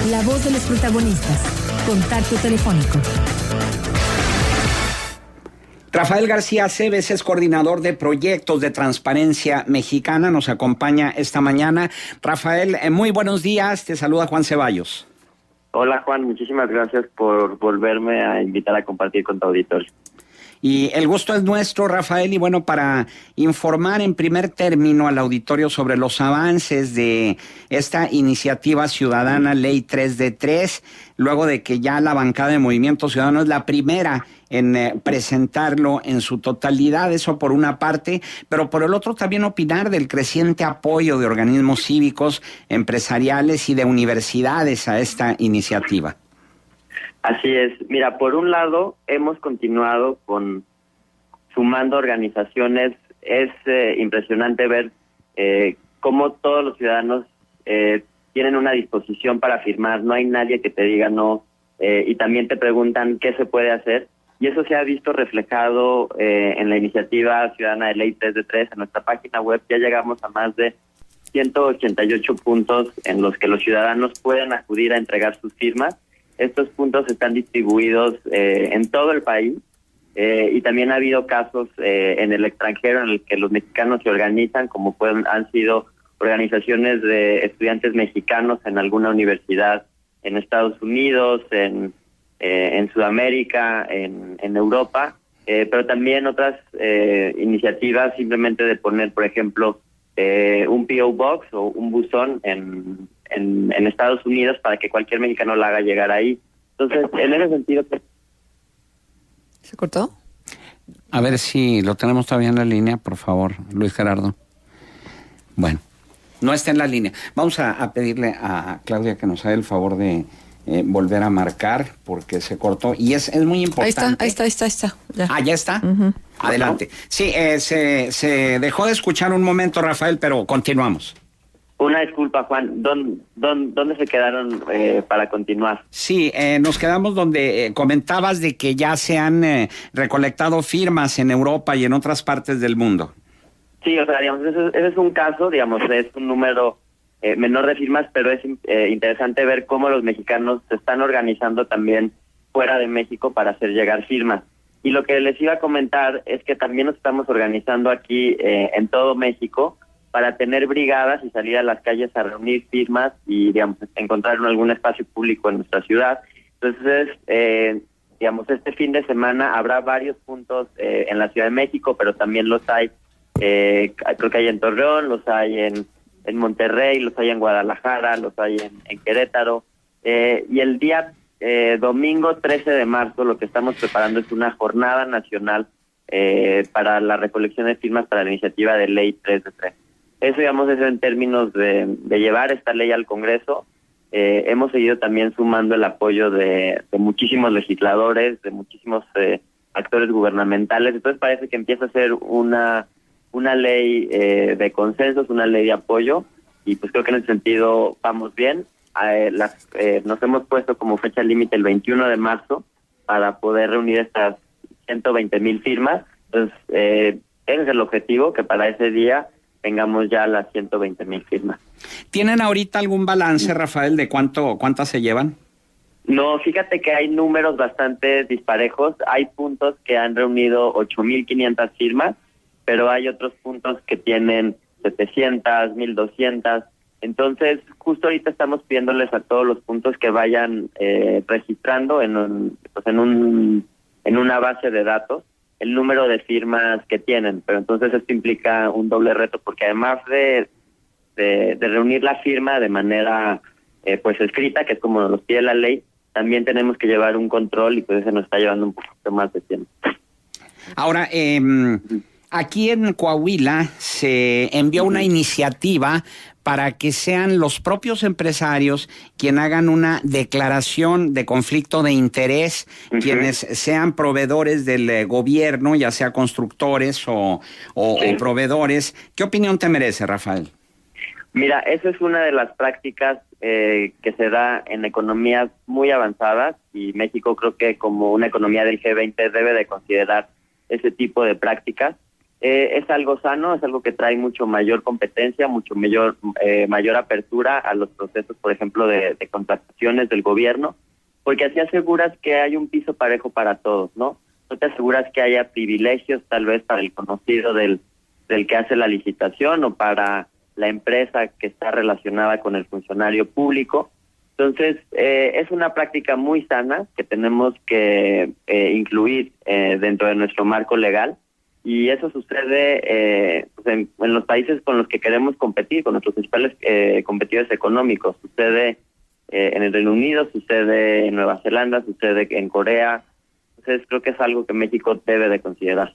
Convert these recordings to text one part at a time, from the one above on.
La voz de los protagonistas. Contacto telefónico. Rafael García Cebes es coordinador de proyectos de Transparencia Mexicana, nos acompaña esta mañana. Rafael, muy buenos días, te saluda Juan Ceballos. Hola Juan, muchísimas gracias por volverme a invitar a compartir con tu auditorio. Y el gusto es nuestro, Rafael, y bueno, para informar en primer término al auditorio sobre los avances de esta iniciativa ciudadana Ley 3 de 3, luego de que ya la bancada de Movimiento Ciudadano es la primera en presentarlo en su totalidad, eso por una parte, pero por el otro también opinar del creciente apoyo de organismos cívicos, empresariales y de universidades a esta iniciativa. Así es. Mira, por un lado, hemos continuado sumando organizaciones. Es impresionante ver cómo todos los ciudadanos tienen una disposición para firmar. No hay nadie que te diga no, y también te preguntan qué se puede hacer. Y eso se ha visto reflejado en la iniciativa ciudadana de Ley 3 de 3. En nuestra página web ya llegamos a más de 188 puntos en los que los ciudadanos pueden acudir a entregar sus firmas. Estos puntos están distribuidos en todo el país y también ha habido casos en el extranjero en el que los mexicanos se organizan, como han sido organizaciones de estudiantes mexicanos en alguna universidad en Estados Unidos, en Sudamérica, en Europa, pero también otras iniciativas simplemente de poner, por ejemplo, un P.O. Box o un buzón en Estados Unidos para que cualquier mexicano la haga llegar ahí. Entonces, en ese sentido... ¿Se cortó? A ver si lo tenemos todavía en la línea, por favor, Luis Gerardo. Bueno, no está en la línea. Vamos a pedirle a Claudia que nos haga el favor de volver a marcar porque se cortó y es muy importante. Ahí está. Ya. Ah, ¿ya está? Uh-huh. Adelante. Sí, se dejó de escuchar un momento, Rafael, pero continuamos. Una disculpa, Juan. ¿Dónde se quedaron para continuar? Sí, nos quedamos donde comentabas de que ya se han recolectado firmas en Europa y en otras partes del mundo. Sí, o sea, digamos, ese es un caso, digamos, es un número menor de firmas, pero es interesante ver cómo los mexicanos se están organizando también fuera de México para hacer llegar firmas. Y lo que les iba a comentar es que también nos estamos organizando aquí en todo México para tener brigadas y salir a las calles a reunir firmas y, digamos, encontrar algún espacio público en nuestra ciudad. Entonces, digamos, este fin de semana habrá varios puntos en la Ciudad de México, pero también los hay, creo que hay en Torreón, los hay en Monterrey, los hay en Guadalajara, los hay en Querétaro. Y el día domingo 13 de marzo lo que estamos preparando es una jornada nacional para la recolección de firmas para la iniciativa de Ley 3 de 3. Eso, digamos, es en términos de llevar esta ley al Congreso. Hemos seguido también sumando el apoyo de muchísimos legisladores, de muchísimos actores gubernamentales. Entonces parece que empieza a ser una ley de consensos, una ley de apoyo, y pues creo que en ese sentido vamos bien. Nos hemos puesto como fecha límite el 21 de marzo para poder reunir estas 120,000 firmas. Entonces, ese es el objetivo, que para ese día tengamos ya las 120,000 firmas. ¿Tienen ahorita algún balance, Rafael, de cuántas se llevan? No, fíjate que hay números bastante disparejos. Hay puntos que han reunido 8,500 firmas, pero hay otros puntos que tienen 700, 1,200. Entonces, justo ahorita estamos pidiéndoles a todos los puntos que vayan registrando en una base de datos el número de firmas que tienen, pero entonces esto implica un doble reto, porque además de reunir la firma de manera pues escrita, que es como nos pide la ley, también tenemos que llevar un control y pues eso nos está llevando un poquito más de tiempo. Ahora, aquí en Coahuila se envió una iniciativa para que sean los propios empresarios quienes hagan una declaración de conflicto de interés, quienes sean proveedores del gobierno, ya sea constructores o proveedores. ¿Qué opinión te merece, Rafael? Mira, esa es una de las prácticas que se da en economías muy avanzadas, y México creo que como una economía del G20 debe de considerar ese tipo de prácticas. es algo sano, es algo que trae mucho mayor competencia, mucho mayor apertura a los procesos, por ejemplo, de contrataciones del gobierno, porque así aseguras que hay un piso parejo para todos, ¿no? No te aseguras que haya privilegios tal vez para el conocido del que hace la licitación o para la empresa que está relacionada con el funcionario público. Entonces, es una práctica muy sana que tenemos que incluir dentro de nuestro marco legal, y eso sucede pues en los países con los que queremos competir, con nuestros principales competidores económicos. Sucede en el Reino Unido, sucede en Nueva Zelanda, sucede en Corea. Entonces, creo que es algo que México debe de considerar.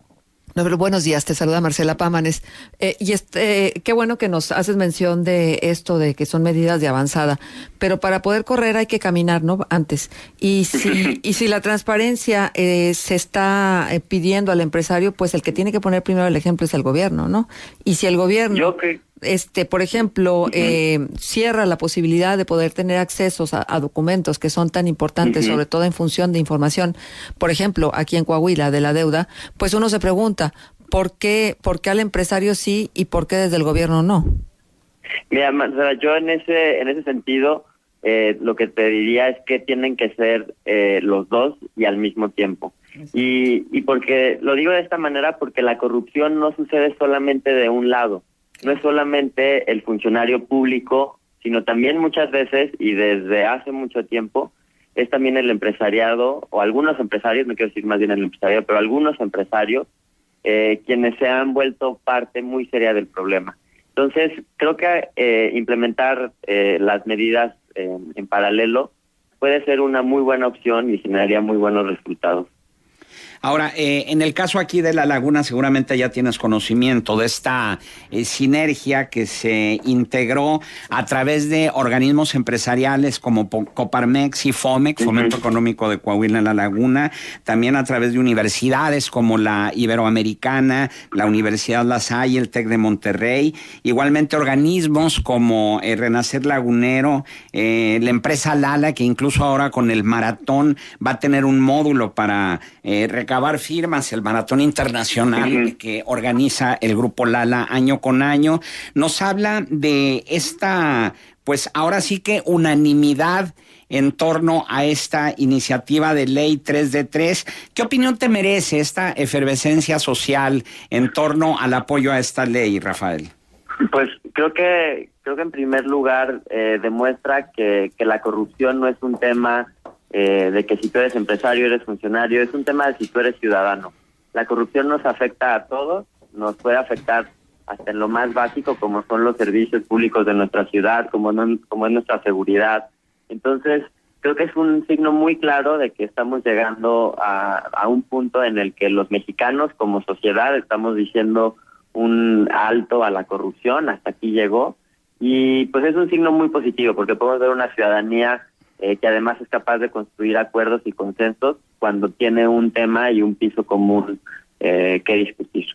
No, pero buenos días, te saluda Marcela Pámanes. Qué bueno que nos haces mención de esto, de que son medidas de avanzada, pero para poder correr hay que caminar, ¿no? Antes. Y si la transparencia se está pidiendo al empresario, pues el que tiene que poner primero el ejemplo es el gobierno, ¿no? Y si el gobierno, por ejemplo, cierra la posibilidad de poder tener accesos a documentos que son tan importantes, sobre todo en función de información, por ejemplo, aquí en Coahuila, de la deuda, pues uno se pregunta, ¿por qué al empresario sí y por qué desde el gobierno no? Mira, yo en ese sentido, lo que te diría es que tienen que ser los dos y al mismo tiempo. Y porque lo digo de esta manera, porque la corrupción no sucede solamente de un lado. No es solamente el funcionario público, sino también muchas veces, y desde hace mucho tiempo, es también el empresariado, o algunos empresarios, no quiero decir más bien el empresariado, pero algunos empresarios, quienes se han vuelto parte muy seria del problema. Entonces, creo que implementar las medidas en paralelo puede ser una muy buena opción y generaría muy buenos resultados. Ahora, en el caso aquí de La Laguna, seguramente ya tienes conocimiento de esta sinergia que se integró a través de organismos empresariales como Coparmex y Fomex, Fomento Económico de Coahuila en La Laguna, también a través de universidades como la Iberoamericana, la Universidad La Salle, el TEC de Monterrey, igualmente organismos como Renacer Lagunero, la empresa Lala, que incluso ahora con el maratón va a tener un módulo para recabar firmas, el maratón internacional que organiza el grupo Lala año con año. Nos habla de esta, pues ahora sí que unanimidad en torno a esta iniciativa de ley 3D3. ¿Qué opinión te merece esta efervescencia social en torno al apoyo a esta ley, Rafael? Pues creo que en primer lugar demuestra que la corrupción no es un tema de que si tú eres empresario, eres funcionario, es un tema de si tú eres ciudadano. La corrupción nos afecta a todos, nos puede afectar hasta en lo más básico, como son los servicios públicos de nuestra ciudad, como es nuestra seguridad. Entonces, creo que es un signo muy claro de que estamos llegando a un punto en el que los mexicanos como sociedad estamos diciendo un alto a la corrupción, hasta aquí llegó, y pues es un signo muy positivo, porque podemos ver una ciudadanía que además es capaz de construir acuerdos y consensos cuando tiene un tema y un piso común que discutir.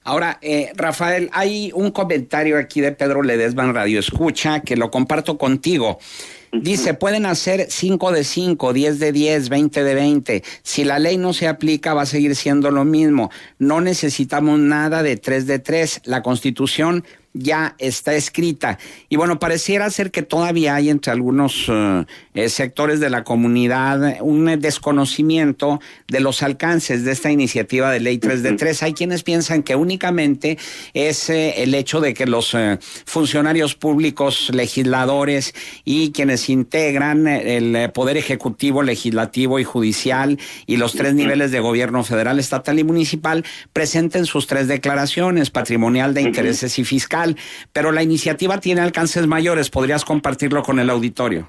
Ahora, Rafael, hay un comentario aquí de Pedro Ledesma en Radio Escucha que lo comparto contigo. Dice, pueden hacer 5 de 5, 10 de 10, 20 de 20. Si la ley no se aplica, va a seguir siendo lo mismo. No necesitamos nada de 3 de 3. La Constitución ya está escrita. Y bueno, pareciera ser que todavía hay entre algunos sectores de la comunidad un desconocimiento de los alcances de esta iniciativa de ley 3 de 3. Hay quienes piensan que únicamente es el hecho de que los funcionarios públicos, legisladores y quienes integran el poder ejecutivo, legislativo y judicial y los 3 niveles de gobierno federal, estatal y municipal presenten sus 3 declaraciones: patrimonial, de intereses y fiscal. Pero la iniciativa tiene alcances mayores. ¿Podrías compartirlo con el auditorio?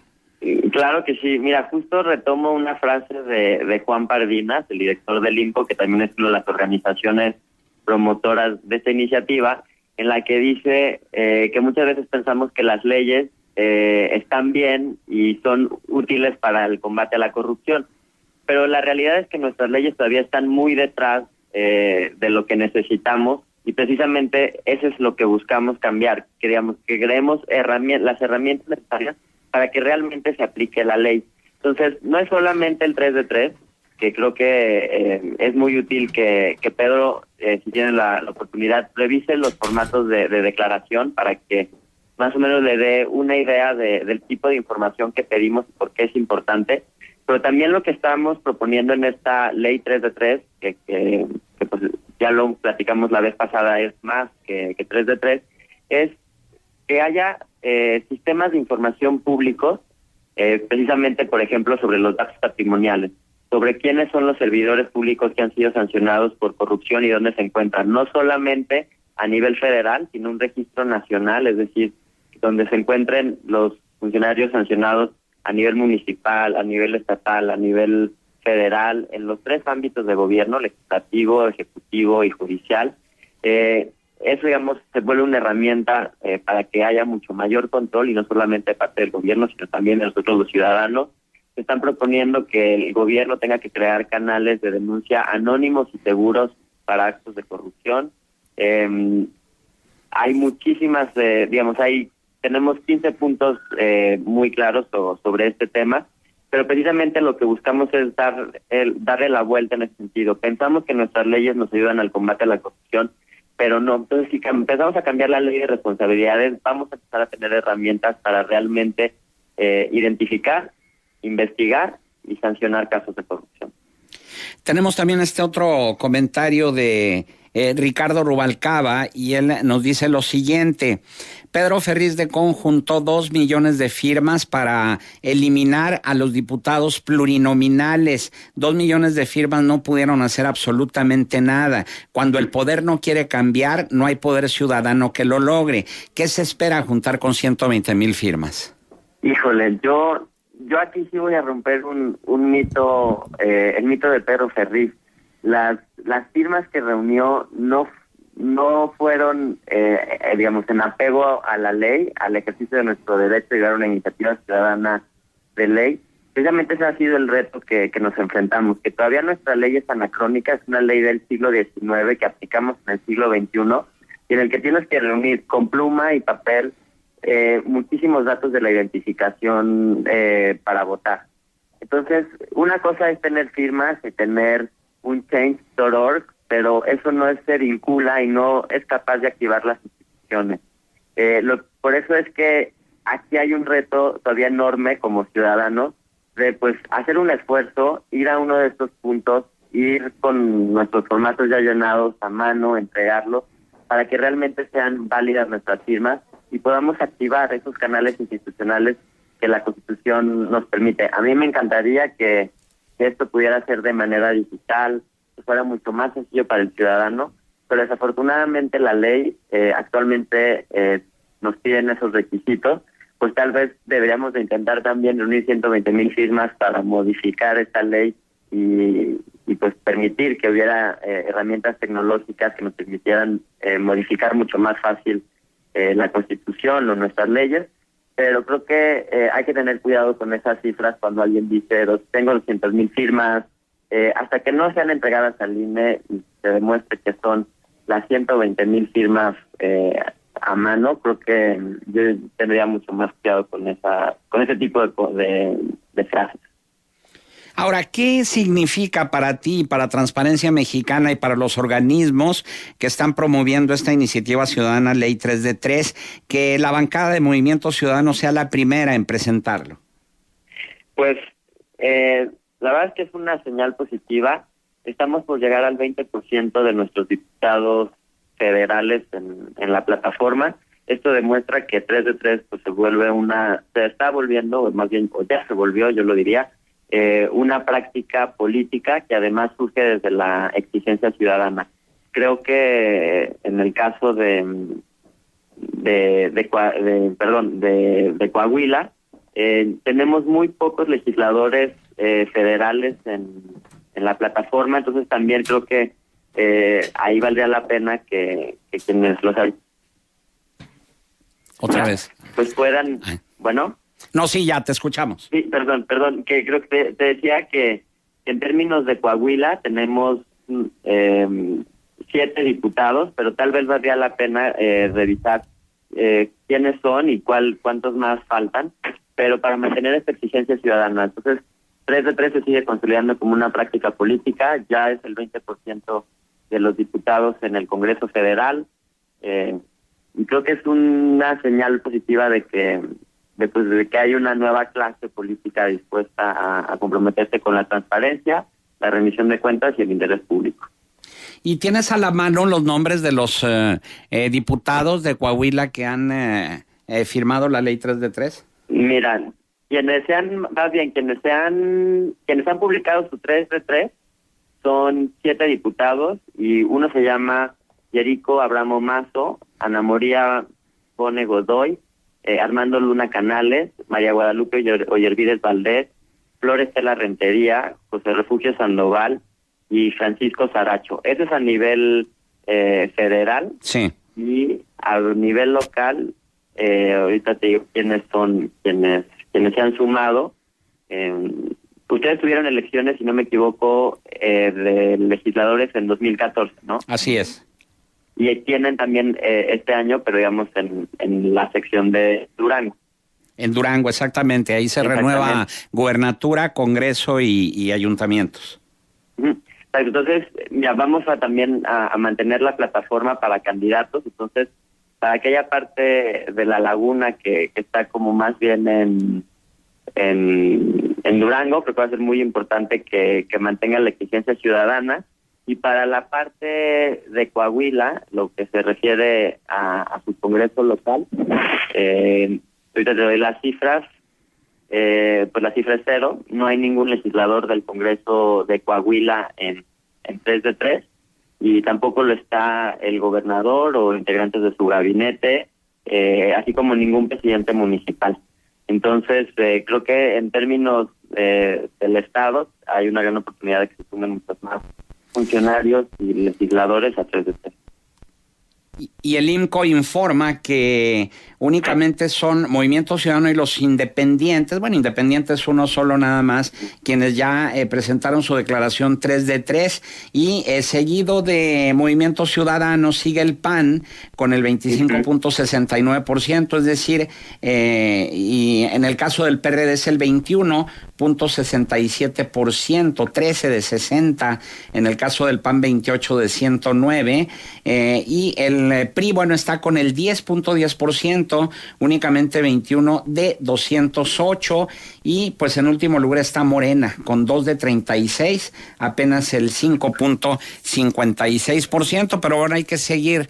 Claro que sí. Mira, justo retomo una frase de Juan Pardinas, el director del INPO, que también es una de las organizaciones promotoras de esta iniciativa, en la que dice que muchas veces pensamos que las leyes están bien y son útiles para el combate a la corrupción, pero la realidad es que nuestras leyes todavía están muy detrás de lo que necesitamos. Y precisamente eso es lo que buscamos cambiar, que creemos las herramientas necesarias para que realmente se aplique la ley. Entonces, no es solamente el 3 de 3, que creo que es muy útil que Pedro, si tiene la oportunidad, revise los formatos de declaración para que más o menos le dé una idea del tipo de información que pedimos y por qué es importante. Pero también lo que estamos proponiendo en esta ley 3 de 3, que pues ya lo platicamos la vez pasada, es más que 3 de 3, es que haya sistemas de información públicos, precisamente, por ejemplo, sobre los datos patrimoniales, sobre quiénes son los servidores públicos que han sido sancionados por corrupción y dónde se encuentran, no solamente a nivel federal, sino un registro nacional, es decir, donde se encuentren los funcionarios sancionados a nivel municipal, a nivel estatal, a nivel federal, en los 3 ámbitos de gobierno, legislativo, ejecutivo y judicial. Eso, digamos, se vuelve una herramienta para que haya mucho mayor control, y no solamente de parte del gobierno, sino también de nosotros los ciudadanos. Se están proponiendo que el gobierno tenga que crear canales de denuncia anónimos y seguros para actos de corrupción. Hay muchísimas, tenemos 15 puntos muy claros sobre este tema, pero precisamente lo que buscamos es darle la vuelta en ese sentido. Pensamos que nuestras leyes nos ayudan al combate a la corrupción, pero no. Entonces, si empezamos a cambiar la ley de responsabilidades, vamos a empezar a tener herramientas para realmente identificar, investigar y sancionar casos de corrupción. Tenemos también este otro comentario de Ricardo Rubalcaba, y él nos dice lo siguiente: Pedro Ferriz de Con juntó 2 millones de firmas para eliminar a los diputados plurinominales. 2 millones de firmas no pudieron hacer absolutamente nada. Cuando el poder no quiere cambiar, no hay poder ciudadano que lo logre. ¿Qué se espera juntar con 120,000 firmas? Híjole, yo aquí sí voy a romper un mito, el mito de Pedro Ferriz. Las firmas que reunió no fueron, en apego a la ley, al ejercicio de nuestro derecho de llegar a una iniciativa ciudadana de ley. Precisamente ese ha sido el reto que nos enfrentamos, que todavía nuestra ley es anacrónica, es una ley del siglo XIX que aplicamos en el siglo XXI, y en el que tienes que reunir con pluma y papel muchísimos datos de la identificación para votar. Entonces, una cosa es tener firmas y tener un change.org, pero eso no se vincula y no es capaz de activar las instituciones. Por eso es que aquí hay un reto todavía enorme como ciudadanos de pues hacer un esfuerzo, ir a uno de estos puntos, ir con nuestros formatos ya llenados a mano, entregarlos, para que realmente sean válidas nuestras firmas y podamos activar esos canales institucionales que la Constitución nos permite. A mí me encantaría que esto pudiera ser de manera digital, que fuera mucho más sencillo para el ciudadano, pero desafortunadamente la ley actualmente nos piden esos requisitos. Pues tal vez deberíamos de intentar también reunir 120,000 firmas para modificar esta ley y pues permitir que hubiera herramientas tecnológicas que nos permitieran modificar mucho más fácil la Constitución o nuestras leyes. Pero creo que hay que tener cuidado con esas cifras cuando alguien dice, tengo 200,000 firmas, hasta que no sean entregadas al INE y se demuestre que son las 120,000 firmas a mano. Creo que yo tendría mucho más cuidado con ese tipo de frases. Ahora, ¿qué significa para ti, para Transparencia Mexicana y para los organismos que están promoviendo esta iniciativa ciudadana Ley 3 de 3, que la bancada de Movimiento Ciudadano sea la primera en presentarlo? Pues la verdad es que es una señal positiva. Estamos por llegar al 20% de nuestros diputados federales en la plataforma. Esto demuestra que 3 de 3 pues se está volviendo, o más bien, o ya se volvió, yo lo diría, una práctica política que además surge desde la exigencia ciudadana. Creo que en el caso de Coahuila, tenemos muy pocos legisladores federales en la plataforma, entonces también creo que ahí valdría la pena que quienes los otra vez pues puedan, bueno. No, sí, ya te escuchamos. Sí, perdón, que creo que te decía que en términos de Coahuila tenemos 7 diputados, pero tal vez valdría la pena revisar quiénes son y cuántos más faltan, pero para mantener esta exigencia ciudadana. Entonces, 3 de 3 se sigue consolidando como una práctica política, ya es el 20% de los diputados en el Congreso Federal, y creo que es una señal positiva de que hay una nueva clase política dispuesta a comprometerse con la transparencia, la rendición de cuentas y el interés público. ¿Y tienes a la mano los nombres de los diputados de Coahuila que han firmado la ley 3 de 3? Mira, quienes han publicado su 3 de 3 son 7 diputados y uno se llama Yerico Abramo Mazo, Ana María Bone Godoy, Armando Luna Canales, María Guadalupe Ollervides Valdés, Flores Estela Rentería, José Refugio Sandoval y Francisco Saracho. Eso es a nivel federal. Sí. Y a nivel local, ahorita te digo quiénes son quienes se han sumado. Ustedes tuvieron elecciones, si no me equivoco, de legisladores en 2014, ¿no? Así es. Y tienen también este año, pero digamos en la sección de Durango. En Durango, exactamente. Ahí se renueva gubernatura, congreso y ayuntamientos. Entonces, ya vamos también a mantener la plataforma para candidatos. Entonces, para aquella parte de la laguna que está como más bien en Durango, creo que va a ser muy importante que mantenga la exigencia ciudadana. Y para la parte de Coahuila, lo que se refiere a su congreso local, ahorita te doy las cifras. Pues la cifra es 0. No hay ningún legislador del Congreso de Coahuila en 3 de 3, y tampoco lo está el gobernador o integrantes de su gabinete, así como ningún presidente municipal. Entonces, creo que en términos del Estado hay una gran oportunidad de que se sumen muchos más funcionarios y legisladores a 3 de 3. Y el IMCO informa que únicamente son Movimiento Ciudadano y los independientes, independientes uno solo nada más, quienes ya presentaron su declaración 3 de 3, y seguido de Movimiento Ciudadano sigue el PAN con el 25.69%, es decir, y en el caso del PRD es el 21.67%, 13 de 60, en el caso del PAN 28 de 109, y el PRI, está con el 10.10%, únicamente 21 de 208, y pues en último lugar está Morena con 2 de 36, apenas el 5.56%, pero bueno, hay que seguir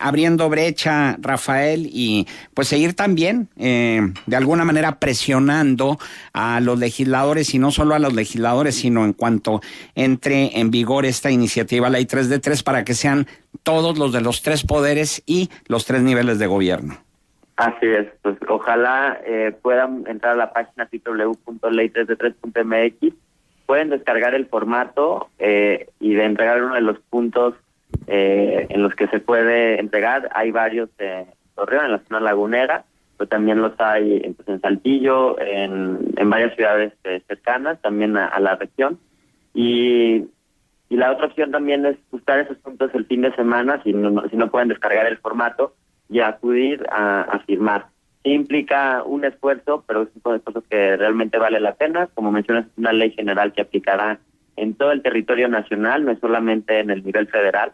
abriendo brecha, Rafael, y pues seguir también de alguna manera presionando a los legisladores, y no solo a los legisladores, sino en cuanto entre en vigor esta iniciativa Ley 3 de 3, para que sean todos los de los 3 poderes y los 3 niveles de gobierno. Así es, pues ojalá puedan entrar a la página www.ley3de3.mx, pueden descargar el formato y de entregar uno de los puntos en los que se puede entregar. Hay varios en Torreón, en la zona lagunera, pero también los hay en Saltillo, en varias ciudades cercanas, también a la región. Y la otra opción también es buscar esos puntos el fin de semana, si no pueden descargar el formato, y acudir a firmar. Sí implica un esfuerzo, pero es un esfuerzo que realmente vale la pena. Como mencionas, es una ley general que aplicará en todo el territorio nacional, no es solamente en el nivel federal,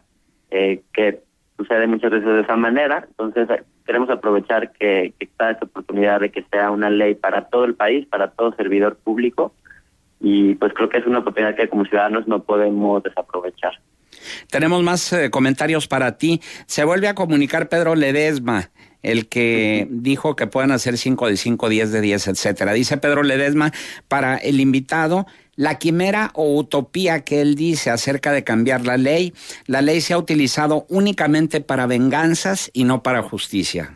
que sucede muchas veces de esa manera. Entonces, queremos aprovechar que está esta oportunidad de que sea una ley para todo el país, para todo servidor público, y pues creo que es una oportunidad que como ciudadanos no podemos desaprovechar. Tenemos más comentarios para ti. Se vuelve a comunicar Pedro Ledesma, el que dijo que pueden hacer 5 de 5, 10 de 10, etcétera. Dice Pedro Ledesma, para el invitado, la quimera o utopía que él dice acerca de cambiar la ley se ha utilizado únicamente para venganzas y no para justicia.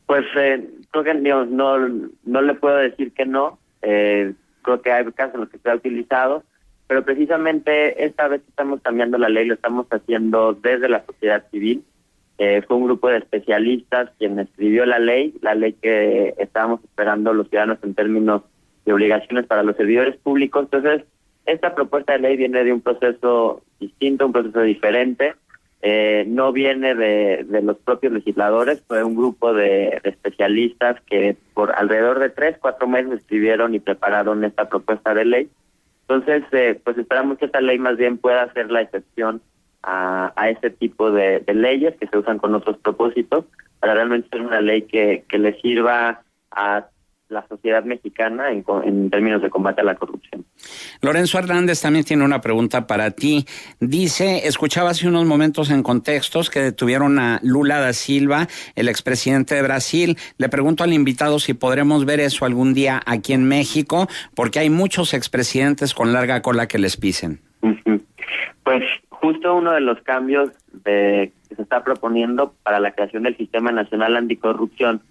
Pues creo que no le puedo decir que no. Creo que hay casos en los que se ha utilizado, pero precisamente esta vez que estamos cambiando la ley lo estamos haciendo desde la sociedad civil. Fue un grupo de especialistas quien escribió la ley que estábamos esperando los ciudadanos en términos de obligaciones para los servidores públicos. Entonces, esta propuesta de ley viene de un proceso distinto, un proceso diferente, no viene de los propios legisladores, fue un grupo de especialistas que por alrededor de 3-4 meses escribieron y prepararon esta propuesta de ley. Entonces, pues esperamos que esta ley más bien pueda ser la excepción a este tipo de leyes que se usan con otros propósitos, para realmente ser una ley que le sirva a la sociedad mexicana en términos de combate a la corrupción. Lorenzo Hernández también tiene una pregunta para ti. Dice, escuchaba hace unos momentos en Contextos que detuvieron a Lula da Silva, el expresidente de Brasil. Le pregunto al invitado si podremos ver eso algún día aquí en México, porque hay muchos expresidentes con larga cola que les pisen. Pues justo uno de los cambios que se está proponiendo para la creación del Sistema Nacional Anticorrupción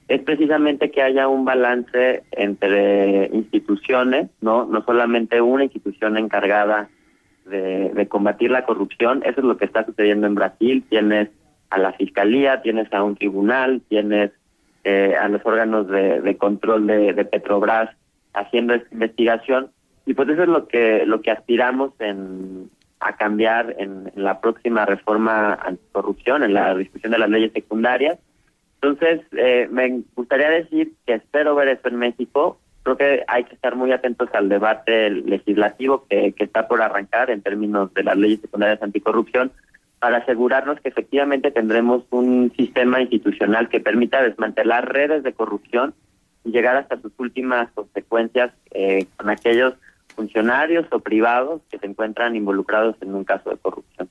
es precisamente que haya un balance entre instituciones, no solamente una institución encargada de combatir la corrupción. Eso es lo que está sucediendo en Brasil. Tienes a la fiscalía, tienes a un tribunal, tienes a los órganos de control de Petrobras haciendo esta investigación, y pues eso es lo que aspiramos a cambiar en la próxima reforma anticorrupción, en la discusión de las leyes secundarias. Entonces, me gustaría decir que espero ver eso en México. Creo que hay que estar muy atentos al debate legislativo que está por arrancar en términos de las leyes secundarias anticorrupción, para asegurarnos que efectivamente tendremos un sistema institucional que permita desmantelar redes de corrupción y llegar hasta sus últimas consecuencias con aquellos funcionarios o privados que se encuentran involucrados en un caso de corrupción.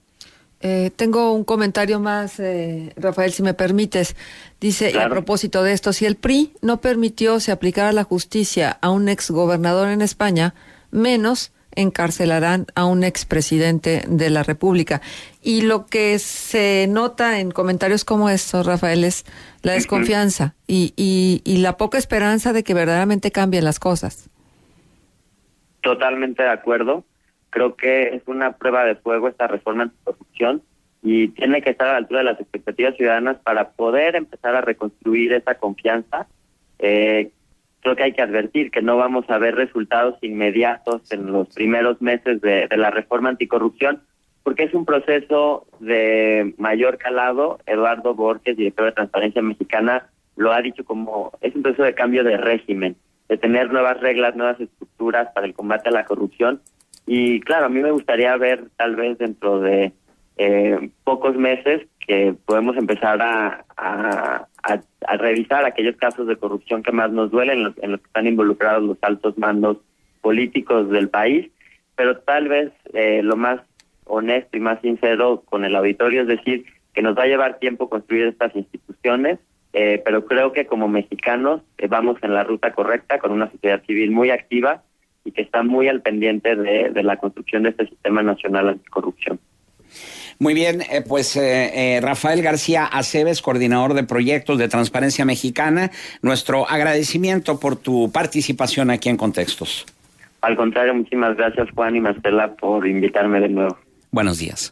Tengo un comentario más, Rafael, si me permites. Dice, claro, a propósito de esto, si el PRI no permitió se aplicara la justicia a un exgobernador en España, menos encarcelarán a un expresidente de la República. Y lo que se nota en comentarios como estos, Rafael, es la desconfianza y la poca esperanza de que verdaderamente cambien las cosas. Totalmente de acuerdo. Creo que es una prueba de fuego esta reforma anticorrupción y tiene que estar a la altura de las expectativas ciudadanas para poder empezar a reconstruir esa confianza. Creo que hay que advertir que no vamos a ver resultados inmediatos en los primeros meses de la reforma anticorrupción, porque es un proceso de mayor calado. Eduardo Borges, director de Transparencia Mexicana, lo ha dicho como es un proceso de cambio de régimen, de tener nuevas reglas, nuevas estructuras para el combate a la corrupción. Y claro, a mí me gustaría ver tal vez dentro de pocos meses que podemos empezar a revisar aquellos casos de corrupción que más nos duelen, en los que están involucrados los altos mandos políticos del país, pero tal vez lo más honesto y más sincero con el auditorio es decir que nos va a llevar tiempo construir estas instituciones, pero creo que como mexicanos vamos en la ruta correcta, con una sociedad civil muy activa y que está muy al pendiente de la construcción de este Sistema Nacional Anticorrupción. Muy bien, Rafael García Aceves, coordinador de proyectos de Transparencia Mexicana, nuestro agradecimiento por tu participación aquí en Contextos. Al contrario, muchísimas gracias, Juan y Marcela, por invitarme de nuevo. Buenos días.